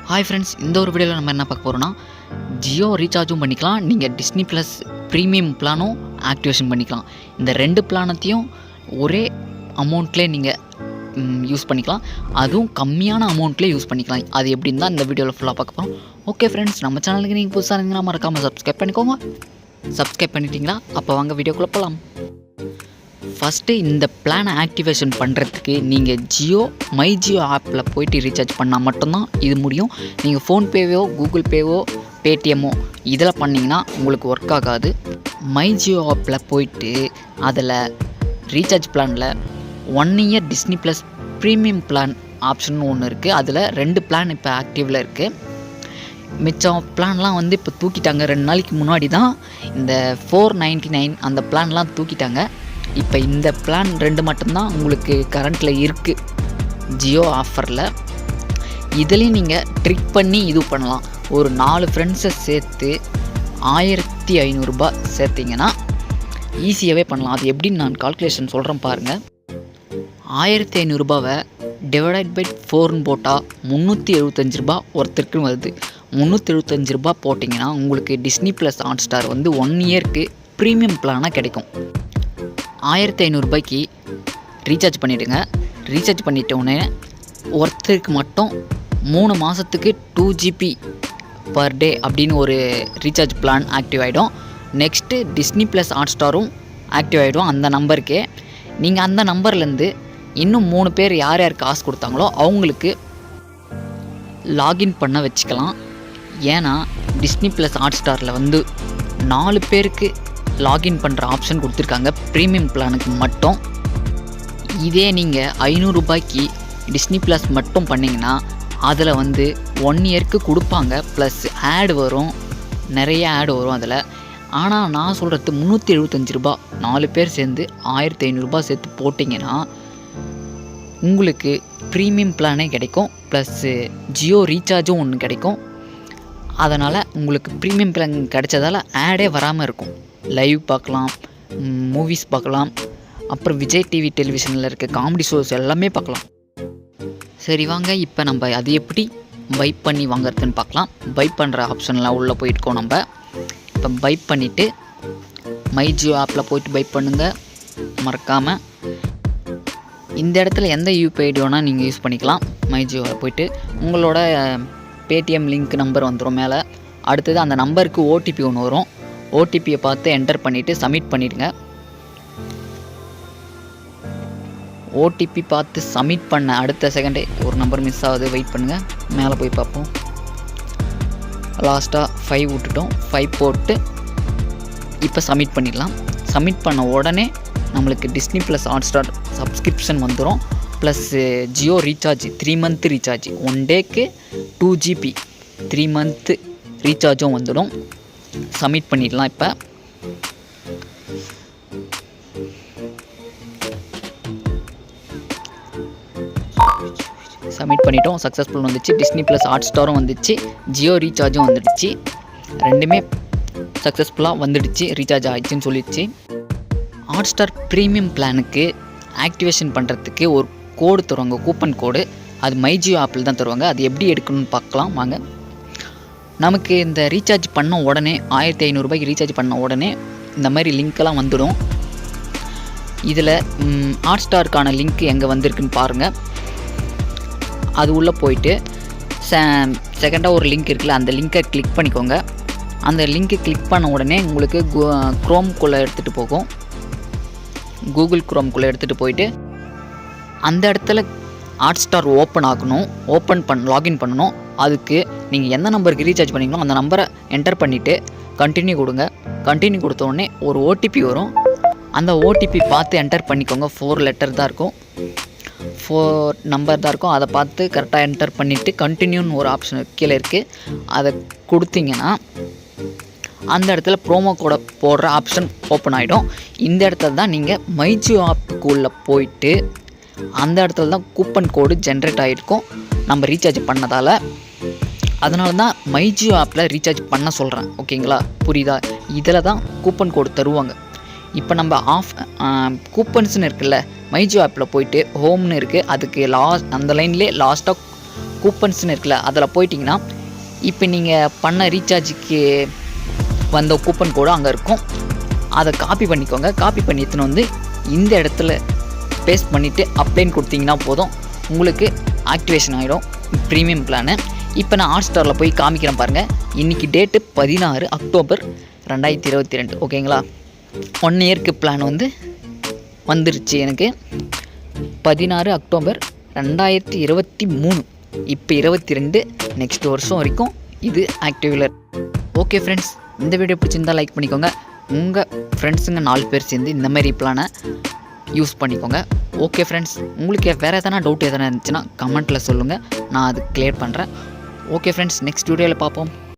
Hi friends, இந்த ஒரு வீடியோவில் நம்ம என்ன பார்க்க போகிறோம்னா, ஜியோ ரீசார்ஜும் பண்ணிக்கலாம், நீங்கள் டிஸ்னி ப்ளஸ் ப்ரீமியம் பிளானும் ஆக்டிவேஷன் பண்ணிக்கலாம். இந்த 2 பிளானத்தையும் ஒரே அமௌண்ட்லேயே நீங்கள் யூஸ் பண்ணிக்கலாம். அதுவும் கம்மியான அமௌண்ட்லேயே யூஸ் பண்ணிக்கலாம். அது எப்படின்னு தான் இந்த வீடியோவில் ஃபுல்லாக பார்க்க போகிறோம். ஓகே ஃப்ரெண்ட்ஸ், நம்ம சேனலுக்கு நீங்கள் புதுசாக இருந்தீங்கன்னா மறக்காமல் சப்ஸ்கிரைப் பண்ணிக்கோங்க. சப்ஸ்கிரைப் பண்ணிட்டீங்களா? அப்போ வாங்க வீடியோக்குள்ளே போகலாம். ஃபஸ்ட்டு இந்த பிளானை ஆக்டிவேஷன் பண்ணுறதுக்கு நீங்கள் மை ஜியோ ஆப்பில் போய்ட்டு ரீசார்ஜ் பண்ணால் மட்டும்தான் இது முடியும். நீங்கள் ஃபோன்பேவோ கூகுள் பேவோ பேடிஎம்மோ இதில் பண்ணிங்கன்னா உங்களுக்கு ஒர்க் ஆகாது. மை ஜியோ ஆப்பில் போய்ட்டு அதில் ரீசார்ஜ் பிளானில் 1 year Disney plus premium plan option ஒன்று இருக்குது. அதில் 2 பிளான் இப்போ ஆக்டிவில் இருக்குது. மிச்சம் பிளான்லாம் வந்து இப்போ தூக்கிட்டாங்க. 2 நாளைக்கு முன்னாடி தான் இந்த 499 அந்த பிளான்லாம் தூக்கிட்டாங்க. இப்போ இந்த பிளான் 2 மட்டும்தான் உங்களுக்கு கரண்ட்டில் இருக்குது ஜியோ ஆஃபரில். இதுலேயும் நீங்கள் ட்ரிக் பண்ணி இது பண்ணலாம். ஒரு 4 ஃப்ரெண்ட்ஸை சேர்த்து 1500 ரூபாய் சேர்த்திங்கன்னா ஈஸியாகவே பண்ணலாம். அது எப்படின்னு நான் கால்குலேஷன் சொல்கிறேன் பாருங்கள். 1500 ரூபாவை டிவைடட் பை 4ன்னு போட்டால் 375 ரூபா ஒருத்தருக்குன்னு வருது. 375 ரூபா போட்டிங்கன்னா உங்களுக்கு டிஸ்னி ப்ளஸ் ஹாட்ஸ்டார் வந்து 1 இயருக்கு ப்ரீமியம் பிளானாக கிடைக்கும். 1500 ரூபாய்க்கு ரீசார்ஜ் பண்ணிவிடுங்க. ரீசார்ஜ் பண்ணிட்டோடனே ஒருத்தருக்கு மட்டும் 3 மாதத்துக்கு 2 GB பர் டே அப்படின்னு ஒரு ரீசார்ஜ் பிளான் ஆக்டிவ் ஆகிடும். நெக்ஸ்ட்டு டிஸ்னி ப்ளஸ் ஹாட்ஸ்டாரும் ஆக்டிவ் ஆகிடும் அந்த நம்பருக்கு. நீங்கள் அந்த நம்பர்லேருந்து இன்னும் 3 பேர் யார் யார் காசு கொடுத்தாங்களோ அவங்களுக்கு லாகின் பண்ண வச்சுக்கலாம். ஏன்னா டிஸ்னி ப்ளஸ் ஹாட்ஸ்டாரில் வந்து 4 பேருக்கு லாகின் பண்ணுற ஆப்ஷன் கொடுத்துருக்காங்க ப்ரீமியம் பிளானுக்கு மட்டும். இதே நீங்கள் 500 ரூபாய்க்கு டிஸ்னி ப்ளஸ் மட்டும் பண்ணிங்கன்னா அதில் வந்து 1 இயருக்கு கொடுப்பாங்க. ப்ளஸ் ஆட் வரும், நிறைய ஆட் வரும் அதில். ஆனால் நான் சொல்கிறது 375 ரூபா 4 பேர் சேர்ந்து 1500 ரூபா சேர்த்து போட்டிங்கன்னா உங்களுக்கு ப்ரீமியம் பிளானே கிடைக்கும். ப்ளஸ்ஸு ஜியோ ரீசார்ஜும் ஒன்று கிடைக்கும். அதனால் உங்களுக்கு ப்ரீமியம் பிளான் கிடைச்சதால் ஆடே வராமல் இருக்கும். லைவ் பார்க்கலாம், மூவிஸ் பார்க்கலாம், அப்புறம் விஜய் டிவி டெலிவிஷனில் இருக்க காமெடி ஷோஸ் எல்லாமே பார்க்கலாம். சரி வாங்க, இப்போ நம்ம அது எப்படி பை பண்ணி வாங்குறதுன்னு பார்க்கலாம். பை பண்ணுற ஆப்ஷன்லாம் உள்ளே போயிட்டுக்கோம். நம்ம இப்போ பை பண்ணிவிட்டு மை ஜியோ ஆப்பில் போய்ட்டு பை பண்ணுங்கள் மறக்காமல். இந்த இடத்துல எந்த யூபிஐ ஐடி வேணால் நீங்கள் யூஸ் பண்ணிக்கலாம். மை ஜியோவில் போய்ட்டு உங்களோட பேடிஎம் லிங்க் நம்பர் வந்துடும் மேலே. அடுத்தது அந்த நம்பருக்கு ஓடிபி ஒன்று வரும். ஓடிபியை பார்த்து என்டர் பண்ணிவிட்டு சப்மிட் பண்ணிவிடுங்க. ஓடிபி பார்த்து சப்மிட் பண்ண அடுத்த செகண்டே ஒரு நம்பர் மிஸ் ஆகுது, வெயிட் பண்ணுங்கள். மேலே போய் பார்ப்போம். லாஸ்ட்டாக 5 விட்டுட்டோம். 5 போட்டு இப்போ சப்மிட் பண்ணிடலாம். சப்மிட் பண்ண உடனே நம்மளுக்கு டிஸ்னி ப்ளஸ் ஹாட்ஸ்டார் சப்ஸ்கிரிப்ஷன் வந்துடும். Plus Jio recharge 3 month recharge 1 டேக்கு 2 GB 3 மந்த்து ரீசார்ஜும் வந்துடும். சப்மிட் பண்ணிடலாம். இப்போ சப்மிட் பண்ணிட்டோம். சக்ஸஸ்ஃபுல் வந்துச்சு. டிஸ்னி ப்ளஸ் ஹாட்ஸ்டாரும் வந்துச்சு, ஜியோ ரீசார்ஜும் வந்துடுச்சு. 2மே சக்ஸஸ்ஃபுல்லாக வந்துடுச்சு, ரீசார்ஜ் ஆகிடுச்சின்னு சொல்லிடுச்சு. ஹாட்ஸ்டார் ப்ரீமியம் பிளானுக்கு ஆக்டிவேஷன் பண்ணுறதுக்கு ஒரு கோடு தருவாங்க, கூப்பன் கோடு. அது மை ஜியோ ஆப்பில் தான் தருவாங்க. அது எப்படி எடுக்கணும்னு பார்க்கலாம் வாங்க. நமக்கு இந்த ரீசார்ஜ் பண்ண உடனே 1500 ரூபாய்க்கு ரீசார்ஜ் பண்ண உடனே இந்த மாதிரி லிங்க்கெல்லாம் வந்துடும். இதில் ஹாட்ஸ்டாருக்கான லிங்க் எங்கே வந்திருக்குன்னு பாருங்கள். அது உள்ளே போயிட்டு செகண்டாக ஒரு லிங்க் இருக்குல்ல, அந்த லிங்க்கை கிளிக் பண்ணிக்கோங்க. அந்த லிங்க்கை கிளிக் பண்ண உடனே உங்களுக்கு க்ரோம்குள்ளே எடுத்துகிட்டு போகும். கூகுள் க்ரோம்குள்ளே எடுத்துகிட்டு போயிட்டு அந்த இடத்துல ஹாட்ஸ்டார் ஓப்பன் ஆகணும். லாகின் பண்ணணும். அதுக்கு நீங்கள் எந்த நம்பருக்கு ரீசார்ஜ் பண்ணிங்களோ அந்த நம்பரை என்டர் பண்ணிவிட்டு கண்டினியூ கொடுங்க. கண்டினியூ கொடுத்த உடனே ஒரு ஓடிபி வரும். அந்த ஓடிபி பார்த்து என்டர் பண்ணிக்கோங்க. 4 லெட்டர் தான் இருக்கும், 4 நம்பர் தான் இருக்கும். அதை பார்த்து கரெக்டாக என்டர் பண்ணிவிட்டு கண்டினியூன்னு ஒரு ஆப்ஷன் கீழே இருக்குது, அதை கொடுத்தீங்கன்னா அந்த இடத்துல ப்ரோமோ கோடை போடுற ஆப்ஷன் ஓப்பன் ஆகிடும். இந்த இடத்துல தான் நீங்கள் மை ஜியோ ஆப்புக்குள்ளே போயிட்டு அந்த இடத்துல தான் கூப்பன் கோடு ஜென்ரேட் ஆகிருக்கும் நம்ம ரீசார்ஜ் பண்ணதால். அதனால தான் மை ஜியோ ஆப்பில் ரீசார்ஜ் பண்ண சொல்கிறேன். ஓகேங்களா, புரியுதா? இதில் தான் கூப்பன் கோடு தருவாங்க. இப்போ நம்ம கூப்பன்ஸ்னு இருக்குல்ல, மை ஜியோ ஆப்பில் போயிட்டு ஹோம்னு இருக்குது, அதுக்கு அந்த லைன்லேயே லாஸ்ட்டாக கூப்பன்ஸ்னு இருக்குல்ல, அதில் போயிட்டிங்கன்னா இப்போ நீங்கள் பண்ண ரீசார்ஜுக்கு வந்த கூப்பன் கோடு அங்கே இருக்கும். அதை காப்பி பண்ணிக்கோங்க. காப்பி பண்ணி எடுத்துன்னு வந்து இந்த இடத்துல பேஸ்ட் பண்ணிவிட்டு அப்ளைன்னு கொடுத்தீங்கன்னா போதும், உங்களுக்கு ஆக்டிவேஷன் ஆகிடும் ப்ரீமியம் பிளானு. இப்போ நான் ஹாட்ஸ்டாரில் போய் காமிக்கிறேன் பாருங்கள். இன்றைக்கி டேட்டு 16 அக்டோபர் 2022. ஓகேங்களா? 1 இயருக்கு பிளான் வந்துருச்சு எனக்கு 16 அக்டோபர் 2023. இப்போ 22, நெக்ஸ்ட் வருஷம் வரைக்கும் இது ஆக்டிவில். ஓகே ஃப்ரெண்ட்ஸ், இந்த வீடியோ பிடிச்சிருந்தால் லைக் பண்ணிக்கோங்க. உங்கள் ஃப்ரெண்ட்ஸுங்க 4 பேர் சேர்ந்து இந்த மாதிரி பிளானை யூஸ் பண்ணிக்கோங்க. ஓகே ஃப்ரெண்ட்ஸ், உங்களுக்கு வேறு எதனா டவுட் எதனா இருந்துச்சுன்னா கமெண்ட்டில் சொல்லுங்கள், நான் அது கிளியர் பண்ணுறேன். ஓகே ஃப்ரெண்ட்ஸ், நெக்ஸ்ட் வீடியோவில் பார்ப்போம்.